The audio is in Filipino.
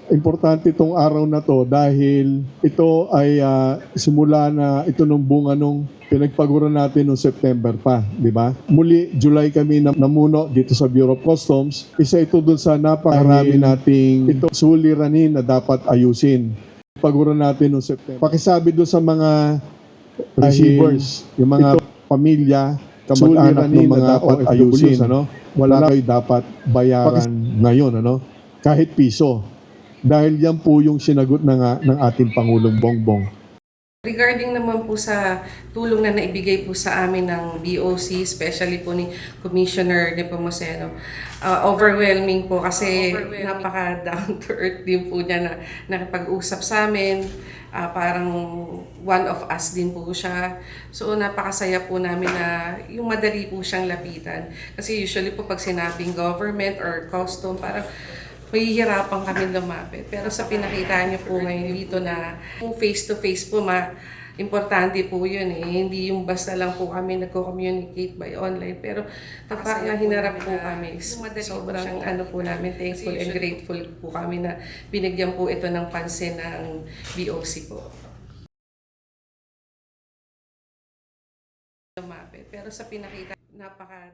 Importante itong araw na to dahil ito ay simula na ito nung bunga nung pinagpaguran natin noong September pa, di ba? Muli, July kami namuno dito sa Bureau of Customs. Isa ito dun sa napakarami nating ito suliranin na dapat ayusin. Paguran natin noong September. Pakisabi doon sa mga receivers, yung mga pamilya, kamag-anak ng mga dapat ayusin, ano? Wala kayo dapat bayaran ngayon, ano? Kahit piso. Dahil yan po yung sinagot na ng ating Pangulong Bongbong. Regarding naman po sa tulong na naibigay po sa amin ng BOC, especially po ni Commissioner Nepomuceno, overwhelming po kasi napaka down to earth din po niya na nakipag-usap sa amin. Parang one of us din po siya. So napakasaya po namin na yung madali po siyang lapitan. Kasi usually po pag sinabing government or custom, parang mahihirapan kami lumapit. Pero sa pinakita niyo po ngayon dito na face-to-face po, importante po yun eh. Hindi yung basta lang po kami nagko-communicate by online. Pero hinarap po kami. Sobrang po namin, thankful and grateful po kami na binigyan po ito ng pansin ng BOC po. Lumapit. Pero sa pinakita, napaka